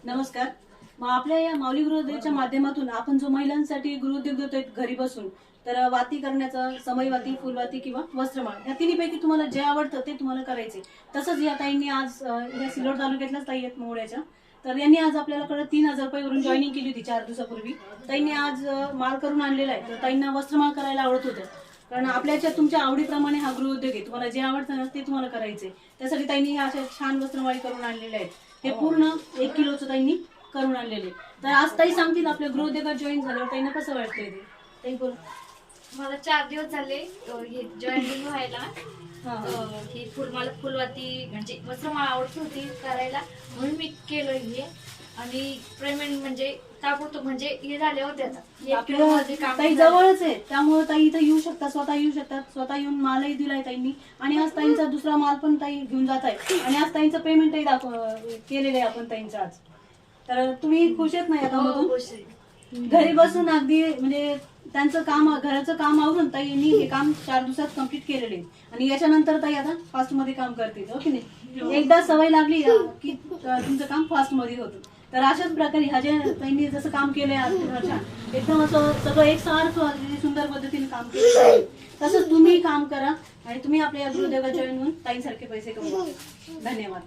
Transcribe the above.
नमस्कार. मग आपल्या या माऊली गृहोद्योगच्या माध्यमातून आपण जो महिलांसाठी गृहोद्योग देतोय घरी बसून, तर वाती करण्याचा, समईवाती, फुलवाती किंवा वस्त्रमाळ या तिन्हीपैकी तुम्हाला जे आवडतं ते तुम्हाला करायचे. तसंच या ताईंनी आज या सिल्लोड तालुक्यातल्याच ताई आहेत मोहळ्याच्या, तर यांनी आज आपल्याला 3,000 रुपयावरून जॉईनिंग केली होती 4 दिवसापूर्वी. ताईंनी आज माल करून आणलेला आहे. तर ताईंना वस्त्रमाळ करायला आवडत होतं, कारण आपल्याच्या तुमच्या आवडीप्रमाणे हा गृहोद्योग आहे. तुम्हाला जे आवडतं ना ते तुम्हाला करायचंय. त्यासाठी ताईंनी ह्या अशा छान वस्त्रमाळी करून आणलेल्या आहेत. हे पूर्ण 1 किलोचं ताईंनी करून आणलेले. तर आज ताई सांगतील आपल्या गृहोद्योगात जॉईन झाल्यावर ताईंना कसं वाटतंय ते. ताई बोला. मला 4 दिवस झाले जॉईनिंग व्हायला. ही फुलवाती म्हणजे वस्त्रमाळ आवडत होती करायला, म्हणून मी केलं हे. आणि पेमेंट म्हणजे ताबडतोब म्हणजे हे झाले होते. आता ताई जवळच आहे, त्यामुळे ताई इथं येऊ शकतात, स्वतः येऊ शकतात. स्वतः येऊन मालही दिलाय ताईंनी. आणि आज ताईंचा दुसरा माल पण ताई घेऊन जात आहे. आणि आज ताईंचं पेमेंटही केलेलं आहे आपण ताईंचं आज. तर तुम्ही खुश आहेत ना या कामातून? घरी बसून अगदी म्हणजे त्यांचं काम, घराचं काम आवरून ताईंनी हे काम 4 दिवसात कम्प्लीट केलेले. आणि याच्यानंतर ताई आता फास्ट मध्ये काम करतील, हो की नाही? एकदा सवय लागली की तुमचं काम फास्ट मध्ये होतं. तर अशाच प्रकारे ह्या ज्या ताईंनी जसं काम केलंय एकदम असं सगळं एकसारखं सुंदर पद्धतीने काम केलं, तसंच तुम्ही काम करा आणि तुम्ही आपल्या गृहोद्योगात जॉईन होऊन ताईंसारखे पैसे कमवा. धन्यवाद.